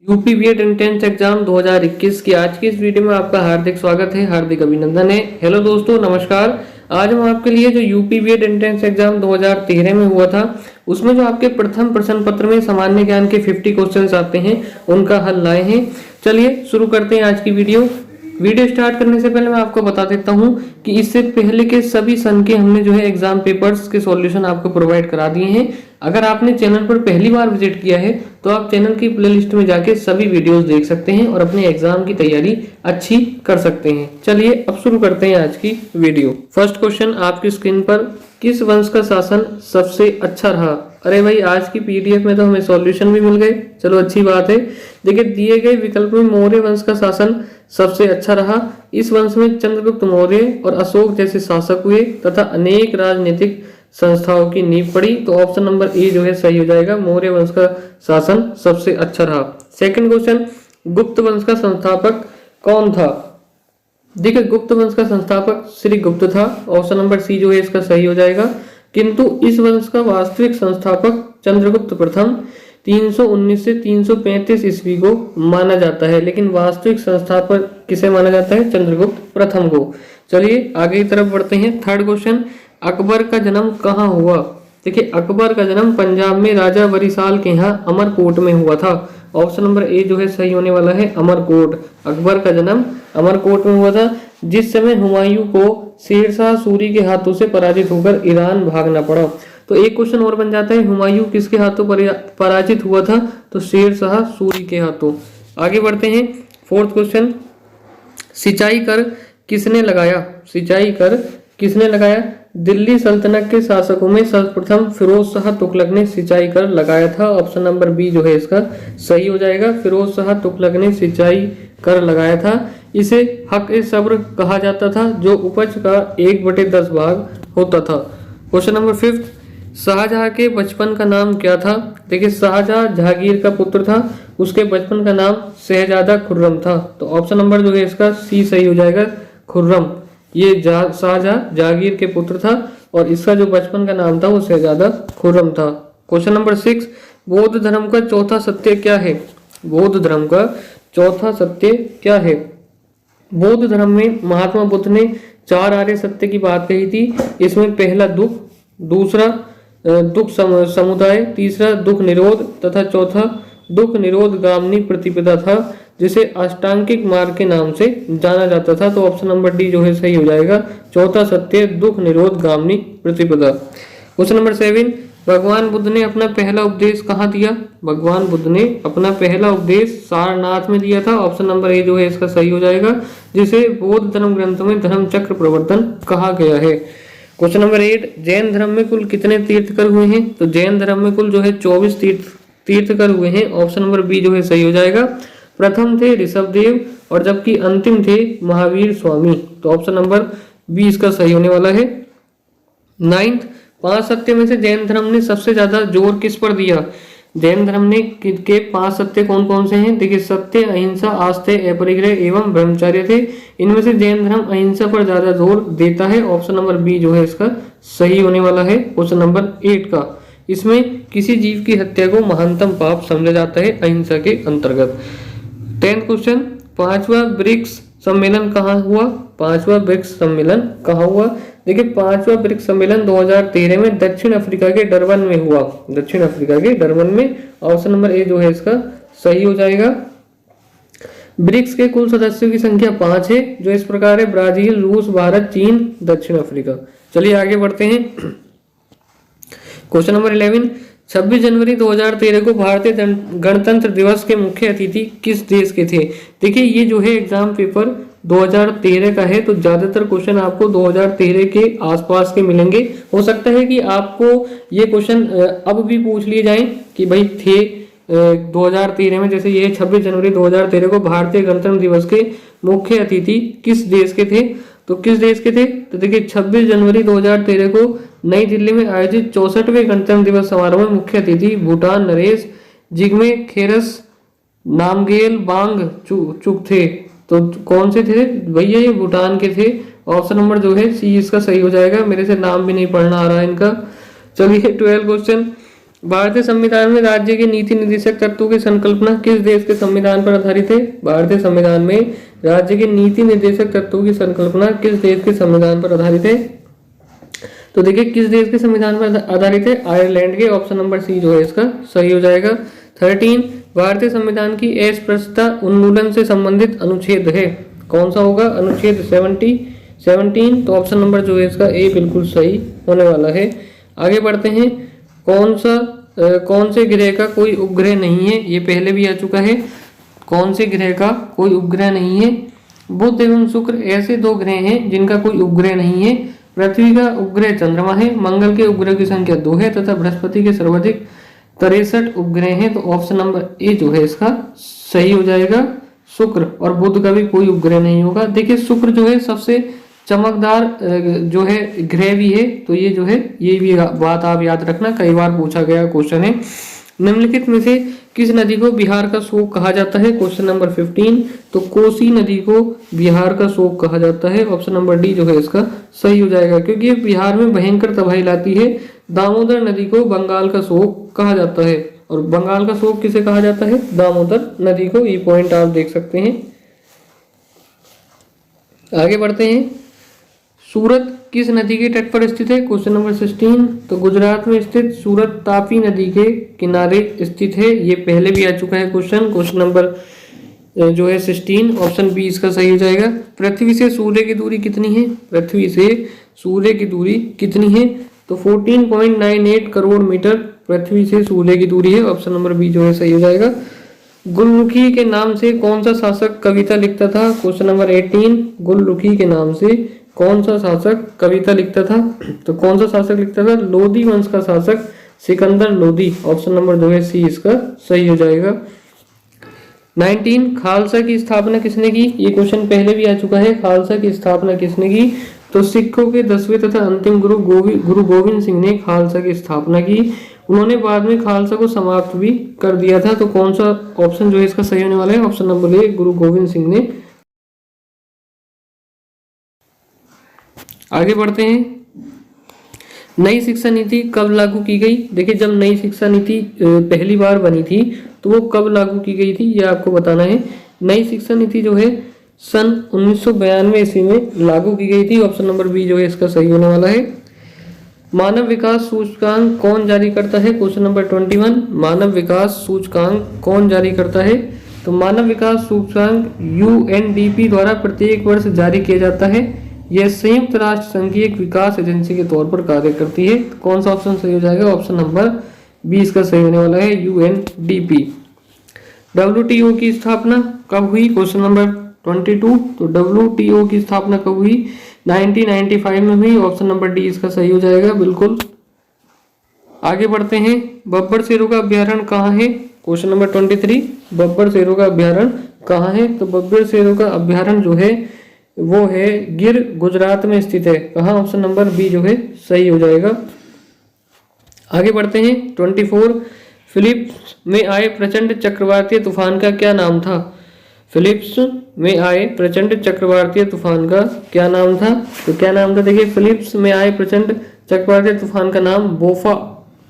UP BEd entrance exam 2021 की आज की इस वीडियो में आपका हार्दिक स्वागत है, हार्दिक अभिनंदन है। हेलो दोस्तों, नमस्कार। आज हम आपके लिए जो यूपी बीएड एंट्रेंस एग्जाम 2013 में हुआ था उसमें जो आपके प्रथम प्रश्न पत्र में सामान्य ज्ञान के 50 क्वेश्चंस आते हैं उनका हल लाए हैं। चलिए शुरू करते हैं आज की वीडियो स्टार्ट करने से पहले मैं आपको बता देता हूं कि इससे पहले के सभी सन के हमने जो है एग्जाम पेपर्स के सॉल्यूशन आपको प्रोवाइड करा दिए हैं। अगर आपने चैनल पर पहली बार विजिट किया है तो आप चैनल की प्लेलिस्ट में जाके सभी वीडियोस देख सकते हैं और अपने एग्जाम की तैयारी अच्छी कर सकते हैं। चलिए अब शुरू करते हैं आज की वीडियो। फर्स्ट क्वेश्चन आपकी स्क्रीन पर, किस वंश का शासन सबसे अच्छा रहा? अरे भाई, आज की पीडीएफ में तो हमें सॉल्यूशन भी मिल गए, चलो अच्छी बात है। देखिए, दिए गए विकल्प में मौर्य वंश का शासन सबसे अच्छा रहा। इस वंश में चंद्रगुप्त मौर्य और अशोक जैसे शासक हुए तथा अनेक राजनीतिक संस्थाओं की नींव पड़ी। तो ऑप्शन नंबर ए जो है सही हो जाएगा, मौर्य वंश का शासन सबसे अच्छा रहा। सेकंड क्वेश्चन, गुप्त वंश का संस्थापक कौन था? देखिए, गुप्त वंश का संस्थापक श्री गुप्त था। ऑप्शन नंबर सी जो है इसका सही हो जाएगा। किंतु इस वंश का वास्तविक संस्थापक चंद्रगुप्त प्रथम 319 से 335 ईस्वी को माना जाता है, लेकिन वास्तविक संस्थापक किसे माना जाता है? चंद्रगुप्त प्रथम को। चलिए आगे की तरफ बढ़ते हैं। थर्ड क्वेश्चन, अकबर का जन्म कहाँ हुआ? देखिए, अकबर का जन्म पंजाब में राजा बरिसाल के यहाँ अमरकोट में हुआ था। ऑप्शन नंबर ए जो है सही होने वाला है, अमरकोट। अकबर का जन्म अमरकोट में हुआ था, जिस समय हुमायूं को शेरशाह सूरी के हाथों से पराजित होकर ईरान भागना पड़ा। तो एक क्वेश्चन और बन जाता है, हुमायूं किसके हाथों पराजित हुआ था? तो शेरशाह सूरी के हाथों। आगे बढ़ते हैं। फोर्थ क्वेश्चन, सिंचाई कर किसने लगाया? सिंचाई कर किसने लगाया? दिल्ली सल्तनत के शासकों में सर्वप्रथम फिरोज शाह तुगलक ने सिंचाई कर लगाया था। ऑप्शन नंबर बी जो है इसका सही हो जाएगा, फिरोज शाह तुगलक ने सिंचाई कर लगाया था। इसे हक ए सब्र कहा जाता था, जो उपज का 1/10 भाग होता था। क्वेश्चन नंबर 5, शाहजहां के बचपन का नाम क्या था? देखिए, शाहजहां जहांगीर का पुत्र था, उसके बचपन का नाम शहजादा खुर्रम था। तो ऑप्शन नंबर जो है इसका सी सही हो जाएगा, खुर्रम। ये शाहजहां जहांगीर के पुत्र था और इसका जो बचपन का नाम था वो शहजादा खुर्रम था। क्वेश्चन नंबर 6, बौद्ध धर्म का चौथा सत्य क्या है? बौद्ध धर्म का चौथा सत्य क्या है? बौद्ध धर्म में महात्मा बुद्ध ने 4 आर्य सत्य की बात कही थी। इसमें पहला दुख, दूसरा दुख समुदाय, तीसरा दुख निरोध तथा चौथा दुख निरोध गामिनी प्रतिपदा था, जिसे अष्टांगिक मार्ग के नाम से जाना जाता था। तो ऑप्शन नंबर डी जो है सही हो जाएगा, चौथा सत्य दुख निरोध गामिनी प्रतिपदा। क्वेश्चन नंबर 7, भगवान बुद्ध ने अपना पहला उपदेश कहाँ दिया? भगवान बुद्ध ने अपना पहला उपदेश सारनाथ में दिया था। ऑप्शन नंबर ए जो है इसका सही हो जाएगा, जिसे बौद्ध धर्म ग्रंथों में धर्म चक्र प्रवर्तन कहा गया है। क्वेश्चन नंबर 8, जैन धर्म में कुल कितने तीर्थकर हुए हैं? तो जैन धर्म में कुल जो है 24 तीर्थकर हुए हैं। ऑप्शन नंबर बी जो है सही हो जाएगा। प्रथम थे ऋषभदेव और जबकि अंतिम थे महावीर स्वामी। तो ऑप्शन नंबर बी इसका सही होने वाला है। 9th, 5 सत्य में से जैन धर्म ने सबसे ज्यादा जोर किस पर दिया? जैन धर्म ने के 5 सत्य कौन कौन से हैं? देखिए, सत्य, अहिंसा, आस्तेय, अपरिग्रह एवं ब्रह्मचर्य थे। इनमें से जैन धर्म अहिंसा पर ज्यादा जोर देता है। ऑप्शन नंबर बी जो है इसका सही होने वाला है, क्वेश्चन नंबर 8 का। इसमें किसी जीव की हत्या को महानतम पाप समझा जाता है अहिंसा के अंतर्गत। 10th क्वेश्चन, 5वां ब्रिक्स सम्मेलन कहाँ हुआ? 5वां ब्रिक्स सम्मेलन कहाँ हुआ? देखिए, 5वां ब्रिक्स सम्मेलन 2013 में दक्षिण अफ्रीका के डरबन में हुआ। दक्षिण अफ्रीका के डरबन में। ऑप्शन नंबर ए जो है इसका सही हो जाएगा। ब्रिक्स के कुल सदस्यों की संख्या 5 है, जो इस प्रकार है: ब्राजील, रूस, भारत, चीन, दक्षिण अफ्रीका। चलिए आगे बढ़ते हैं। क्वेश्चन नंबर 11, 26 जनवरी 2013 को भारतीय गणतंत्र दिवस के मुख्य अतिथि किस देश के थे? देखिए, ये जो है एग्जाम पेपर 2013 का है, तो ज्यादातर क्वेश्चन आपको 2013 के आसपास के मिलेंगे। हो सकता है कि आपको ये क्वेश्चन अब भी पूछ लिए जाएं कि भाई थे 2013 में, जैसे ये 26 जनवरी 2013 को भारतीय गणतंत्र दिवस के मुख्य अतिथि किस देश के थे? तो किस देश के थे? तो देखिए, 26 जनवरी 2013 को नई दिल्ली में आयोजित 64वें गणतंत्र दिवस समारोह में मुख्य अतिथि भूटान नरेश जिग्मे खेसर नामग्येल वांगचुक थे। तो कौन से थे भैया? ये भूटान के थे। ऑप्शन नंबर जो है सी इसका सही हो जाएगा। मेरे से नाम भी नहीं पढ़ना आ रहा है इनका। चलिए 12 क्वेश्चन, भारतीय संविधान में राज्य के नीति निर्देशक तत्वों की संकल्पना किस देश के संविधान पर आधारित है? भारतीय संविधान में राज्य के नीति निर्देशक तत्वों की संकल्पना किस देश के संविधान पर आधारित है? तो देखिए किस देश के संविधान पर आधारित है? आयरलैंड के। ऑप्शन नंबर सी जो है इसका सही हो जाएगा। 13 भारतीय संविधान की अस्पृश्यता उन्मूलन से संबंधित अनुच्छेद है, कौन सा होगा? अनुच्छेद 17। तो ऑप्शन नंबर जो है इसका ए बिल्कुल सही होने वाला है। आगे बढ़ते हैं। कौन से ग्रह का कोई उपग्रह नहीं है? ये पहले भी आ चुका है। कौन से ग्रह का कोई उपग्रह नहीं है? बुध एवं शुक्र ऐसे दो ग्रह हैं जिनका कोई उपग्रह नहीं है। पृथ्वी का उपग्रह चंद्रमा है, मंगल के उपग्रह की संख्या 2 है तथा बृहस्पति के सर्वाधिक 63 उपग्रह हैं। तो ऑप्शन नंबर ए जो है इसका सही हो जाएगा। शुक्र और बुध का भी कोई उपग्रह नहीं होगा। देखिए शुक्र जो है सबसे चमकदार जो है ग्रह भी है, तो ये जो है ये भी बात आप याद रखना, कई बार पूछा गया क्वेश्चन है। निम्नलिखित में से किस नदी को बिहार का शोक कहा जाता है? Question number 15। तो कोसी नदी को बिहार का शोक कहा जाता है। ऑप्शन नंबर डी जो है इसका सही हो जाएगा, क्योंकि ये बिहार में भयंकर तबाही लाती है। दामोदर नदी को बंगाल का शोक कहा जाता है, और बंगाल का शोक किसे कहा जाता है? दामोदर नदी को। ये पॉइंट आप देख सकते हैं। आगे बढ़ते हैं। सूरत किस नदी के तट पर स्थित है? Question number 16। तो गुजरात में स्थित सूरत तापी नदी के किनारे स्थित है। ये पहले भी आ चुका है क्वेश्चन नंबर जो है 16। ऑप्शन बी इसका सही हो जाएगा। पृथ्वी से सूर्य की दूरी कितनी है? पृथ्वी से सूर्य की दूरी कितनी है? तो 14.98 करोड़ मीटर पृथ्वी से सूर्य की दूरी है। ऑप्शन नंबर बी जो है सही हो जाएगा। गुलरुखी के नाम से कौन सा शासक कविता लिखता था? Question number 18। गुलरुखी के नाम से कौन सा शासक कविता लिखता था? तो कौन सा शासक लिखता था? लोधी वंश का शासक सिकंदर लोधी। ऑप्शन नंबर जो है सी इसका सही हो जाएगा। 19 खालसा की स्थापना किसने की? ये क्वेश्चन पहले भी आ चुका है। खालसा की स्थापना किसने की? तो सिखों के 10वें तथा अंतिम गुरु गोविंद सिंह ने खालसा की स्थापना की। उन्होंने बाद में खालसा को समाप्त भी कर दिया था। तो कौन सा ऑप्शन जो है इसका सही होने वाला है? ऑप्शन नंबर ए गुरु गोविंद सिंह ने। आगे बढ़ते हैं। नई शिक्षा नीति कब लागू की गई? देखिए जब नई शिक्षा नीति पहली बार बनी थी तो वो कब लागू की गई थी ये आपको बताना है। नई शिक्षा नीति जो है सन 1992 ईस्वी में लागू की गई थी। ऑप्शन नंबर बी जो है इसका सही होने वाला है। मानव विकास सूचकांक कौन जारी करता है? Question number 21। मानव विकास सूचकांक कौन जारी करता है? तो मानव विकास सूचकांक UNDP द्वारा प्रत्येक वर्ष जारी किया जाता है। यह संयुक्त राष्ट्र संघ की एक विकास एजेंसी के तौर पर कार्य करती है। तो कौन सा ऑप्शन सही हो जाएगा? ऑप्शन नंबर बी इसका सही होने वाला है, UNDP। WTO की स्थापना कब हुई? Question number 22। तो WTO की स्थापना कब हुई? 1995 में हुई। ऑप्शन नंबर डी इसका सही हो जाएगा बिल्कुल। आगे बढ़ते हैं। बब्बर शेरों का अभ्यारण्य कहाँ है? Question number 23। बब्बर शेरों का अभ्यारण्य कहाँ है? तो बब्बर शेरों का अभ्यारण्य जो है वो है गिर, गुजरात में स्थित है। कहाँ? ऑप्शन नंबर बी जो है सही हो जाएगा। आगे बढ़ते हैं। 24 फिलिप्स में आए प्रचंड चक्रवातीय तूफान का क्या नाम था? फिलिप्स में आए प्रचंड चक्रवातीय तूफान का क्या नाम था? तो क्या नाम था? देखिए फिलिप्स में आए प्रचंड चक्रवातीय तूफान का नाम बोफा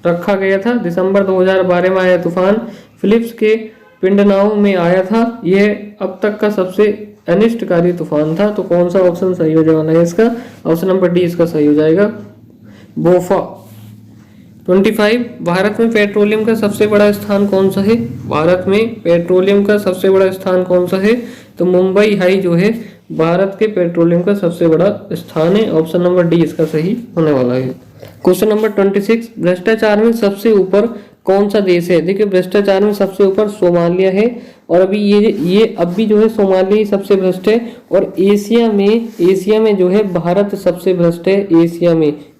रखा गया था। दिसंबर 2012 में आया तूफान फिलिप्स के पिंडनाओं में आया था। यह अब तक का सबसे अनिष्टकारी तूफान था। तो कौन सा ऑप्शन सही हो जाना है इसका? ऑप्शन नंबर डी इसका सही हो जाएगा, बोफा। 25 भारत में पेट्रोलियम का सबसे बड़ा स्थान कौन सा है? भारत में पेट्रोलियम का सबसे बड़ा स्थान कौन सा है? तो मुंबई हाई जो है भारत के पेट्रोलियम का सबसे बड़ा स्थान है। ऑप्शन नंबर डी इसका सही होने वाला है। क्वेश्चन नंबर 26 भ्रष्टाचार में सबसे ऊपर कौन सा देश है? देखिए भ्रष्टाचार में सबसे ऊपर सोमालिया है, और अभी ये अब भी जो है सोमालिया ही सबसे भ्रष्ट है। और एशिया में जो है भारत सबसे भ्रष्ट है।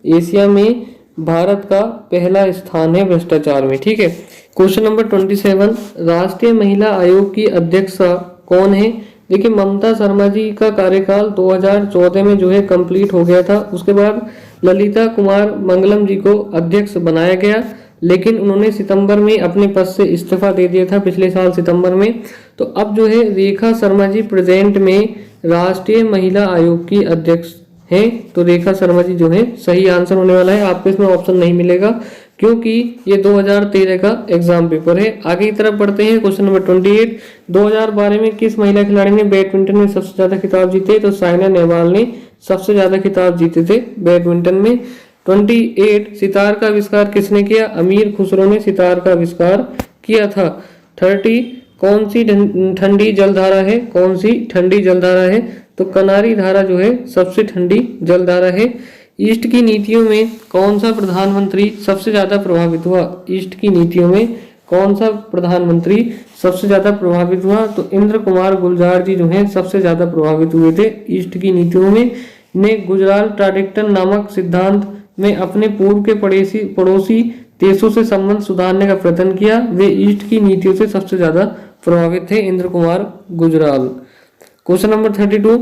एशिया में भारत का पहला स्थान है भ्रष्टाचार में। ठीक है। क्वेश्चन नंबर 27 राष्ट्रीय महिला आयोग की अध्यक्षा कौन है? देखिए ममता शर्मा जी का कार्यकाल 2014 में जो है कंप्लीट हो गया था। उसके बाद ललिता कुमार मंगलम जी को अध्यक्ष बनाया गया, लेकिन उन्होंने सितंबर में अपने पद से इस्तीफा दे दिया था, पिछले साल सितंबर में। तो अब जो है रेखा शर्मा जी प्रेजेंट में राष्ट्रीय महिला आयोग की अध्यक्ष हैं। तो रेखा शर्मा जी जो है सही आंसर होने वाला है। आपको इसमें ऑप्शन नहीं मिलेगा, क्योंकि ये 2013 का एग्जाम पेपर है। आगे की तरफ बढ़ते हैं। क्वेश्चन नंबर 28, 2012 में किस महिला खिलाड़ी ने बैडमिंटन में सबसे ज्यादा खिताब जीते? तो साइना नेहवाल ने सबसे ज्यादा खिताब जीते थे बैडमिंटन में। 28, सितार का आविष्कार किसने किया? अमीर खुसरो ने सितार का आविष्कार किया था। 30, कौन सी ठंडी जलधारा है? कौन सी ठंडी जलधारा है? तो कनारी धारा जो है सबसे ठंडी जलधारा है। ईस्ट की नीतियों में कौन सा प्रधानमंत्री सबसे ज्यादा प्रभावित हुआ? ईस्ट की नीतियों में कौन सा प्रधानमंत्री सबसे ज्यादा प्रभावित हुआ? तो इंद्र कुमार गुलजार जी जो हैं सबसे ज्यादा प्रभावित हुए थे ईस्ट की नीतियों में। ने गुजरात ट्रांजिशन नामक सिद्धांत में अपने पूर्व के पड़ोसी देशों से संबंध सुधारने का प्रयत्न किया। वे ईस्ट की नीतियों से सबसे ज्यादा प्रभावित थे Indra Kumar Gujral. Question number 32,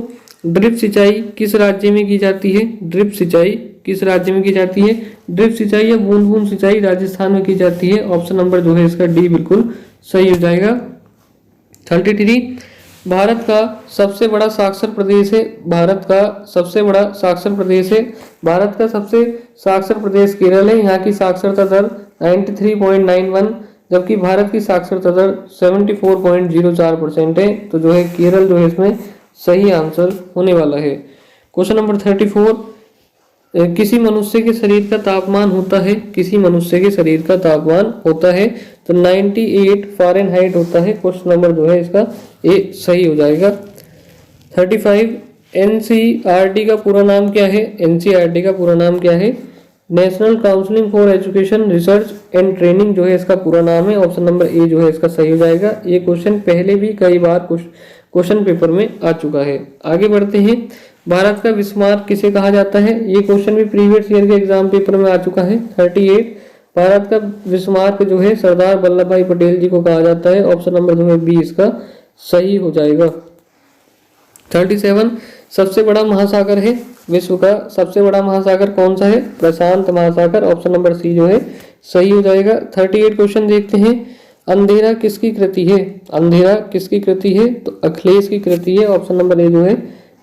drip सिंचाई किस राज्य में की जाती है? ड्रिप सिंचाई किस राज्य में की जाती है? ड्रिप सिंचाई या बूंद बूंद सिंचाई राजस्थान में की जाती है। ऑप्शन नंबर जो है इसका डी बिल्कुल सही हो जाएगा। 33, भारत का सबसे बड़ा साक्षर प्रदेश है। भारत का सबसे बड़ा साक्षर प्रदेश है। भारत का सबसे साक्षर प्रदेश केरल है। यहाँ की साक्षरता दर 93.91, जबकि भारत की साक्षरता दर 74.04% है। तो जो है केरल जो है इसमें सही आंसर होने वाला है। क्वेश्चन नंबर 34, किसी मनुष्य के शरीर का तापमान होता है? किसी मनुष्य के शरीर का तापमान होता है तो 98 फ़ारेनहाइट होता है। क्वेश्चन नंबर जो है इसका ए सही हो जाएगा। 35, एनसीईआरटी का पूरा नाम क्या है? एनसीईआरटी का पूरा नाम क्या है? National counselling for education research and training जो है इसका पूरा नाम है। ऑप्शन नंबर ए जो है इसका सही हो जाएगा। ये क्वेश्चन पहले भी कई बार क्वेश्चन पेपर में आ चुका है। आगे बढ़ते हैं। भारत का विस्मार किसे कहा जाता है? ये क्वेश्चन भी प्रीवियस ईयर के एग्जाम पेपर में आ चुका है। 38, भारत का विस्मार जो है सरदार वल्लभ भाई पटेल जी को कहा जाता है। ऑप्शन नंबर जो है बी इसका सही हो जाएगा। 37, सबसे बड़ा महासागर है विश्व का सबसे बड़ा महासागर कौन सा है? प्रशांत महासागर। ऑप्शन नंबर सी जो है सही हो जाएगा। 38 क्वेश्चन देखते हैं। अंधेरा किसकी कृति है? अंधेरा किसकी कृति है? तो अखिलेश की कृति है। ऑप्शन नंबर ए जो है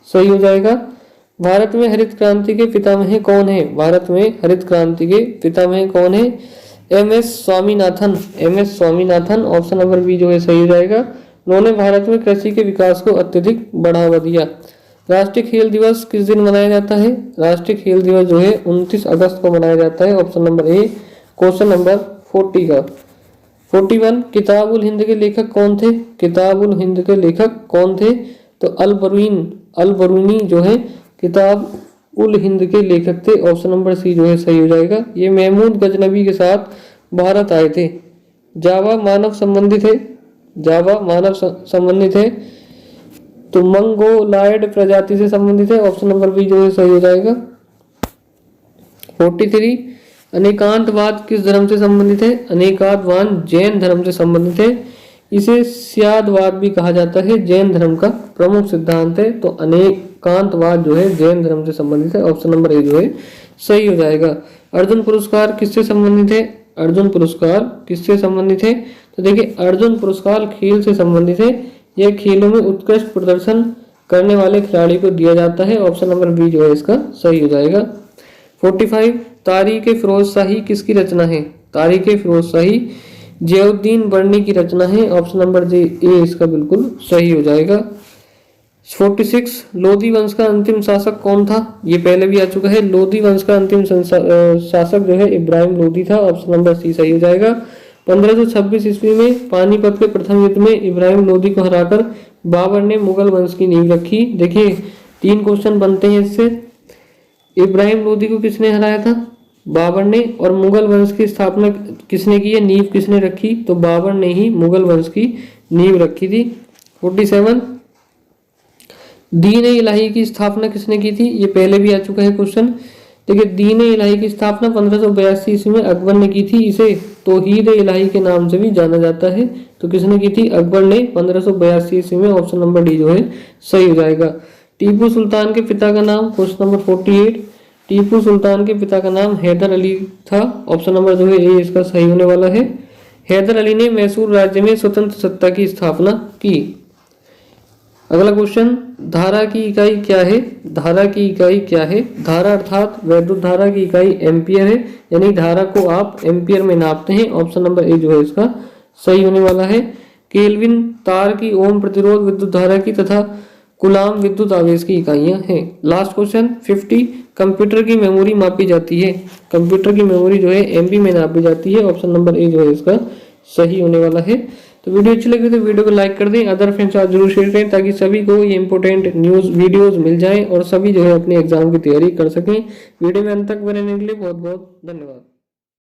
सही हो जाएगा। भारत में हरित क्रांति के पितामह कौन है? भारत में हरित क्रांति के पितामह कौन है? MS Swaminathan. MS Swaminathan. Option number B जो है सही हो जाएगा। उन्होंने भारत में कृषि के विकास को अत्यधिक बढ़ावा दिया। राष्ट्रीय खेल दिवस किस दिन मनाया जाता है? राष्ट्रीय खेल दिवस जो है 29 अगस्त को मनाया जाता है। Option number A. Question number 40 का 41, किताब उल हिंद के लेखक कौन थे? किताब उल हिंद के लेखक कौन थे? तो अल बरूनी जो है किताब उल हिंद के लेखक थे। ऑप्शन नंबर सी जो है सही हो जाएगा। ये महमूद गजनबी के साथ भारत आए थे। जावा मानव संबंधी थे। जावा मानव संबंधित है तो मंगोलायड प्रजाति से संबंधित है। ऑप्शन नंबर बी जो है सही हो जाएगा। 43, अनेकांतवाद किस धर्म से संबंधित है? अनेकांतवाद जैन धर्म से संबंधित है। इसे स्यादवाद भी कहा जाता है। जैन धर्म का प्रमुख सिद्धांत है। तो अनेकांतवाद जो है जैन धर्म से संबंधित है। ऑप्शन नंबर ए जो है सही हो जाएगा। अर्जुन पुरस्कार किससे संबंधित है? अर्जुन पुरस्कार किससे संबंधित है? तो देखिए अर्जुन पुरस्कार खेल से संबंधित है। यह खेलों में उत्कृष्ट प्रदर्शन करने वाले खिलाड़ी को दिया जाता है। ऑप्शन नंबर बी जो है इसका सही हो जाएगा। 45, तारीख फिरोज शाही किसकी रचना है? तारीख फिरोज शाही जियाउद्दीन बर्नी की रचना है। ऑप्शन नंबर ए इसका बिल्कुल सही हो जाएगा। 46, लोधी वंश का अंतिम शासक कौन था? ये पहले भी आ चुका है। लोधी वंश का अंतिम शासक जो है इब्राहिम लोधी था। ऑप्शन नंबर सी सही हो जाएगा। 1526 ईस्वी में पानीपत के प्रथम युद्ध में इब्राहिम लोधी को हराकर बाबर ने मुगल वंश की नींव रखी। देखिए 3 क्वेश्चन बनते हैं इससे। इब्राहिम लोधी को किसने हराया था? बाबर ने। और मुगल वंश की स्थापना किसने की है? नींव किसने रखी? तो बाबर ने ही मुगल वंश की नींव रखी थी। 47, दीन इलाही की स्थापना किसने की थी? ये पहले भी आ चुका है क्वेश्चन। देखिए दीन इलाही की स्थापना 1582 ईस्वी में अकबर ने की थी। इसे तौहीद इलाही के नाम से भी जाना जाता है। तो किसने की थी? अकबर ने 1582 ईस्वी में। ऑप्शन नंबर डी जो है सही हो जाएगा। टीपू सुल्तान के पिता का नाम? क्वेश्चन नंबर 48, टीपू सुल्तान के पिता का नाम हैदर अली था। ऑप्शन नंबर जो है ए इसका सही होने वाला है। हैदर अली ने मैसूर राज्य में स्वतंत्र सत्ता की स्थापना की। अगला क्वेश्चन, धारा की इकाई क्या है? धारा की इकाई क्या है? धारा अर्थात वैद्युत धारा की इकाई एम्पियर है, यानी धारा को आप एम्पियर में नापते हैं। ऑप्शन नंबर ए जो है इसका सही होने वाला है। केल्विन तार की, ओम प्रतिरोध विद्युत धारा की तथा कूलाम विद्युत आवेश की इकाइयां हैं। लास्ट क्वेश्चन 50, कंप्यूटर की मेमोरी मापी जाती है। कंप्यूटर की मेमोरी जो है एमबी में नापी जाती है। ऑप्शन नंबर ए जो है इसका सही होने वाला है। तो वीडियो अच्छी लगी तो वीडियो को लाइक कर दें, अदर फ्रेंड्स साथ जरूर शेयर करें ताकि सभी को ये इंपॉर्टेंट न्यूज़ वीडियोस मिल जाएं और सभी जो है अपने एग्जाम की तैयारी कर सकें। वीडियो में अंत तक बने रहने के लिए बहुत बहुत धन्यवाद।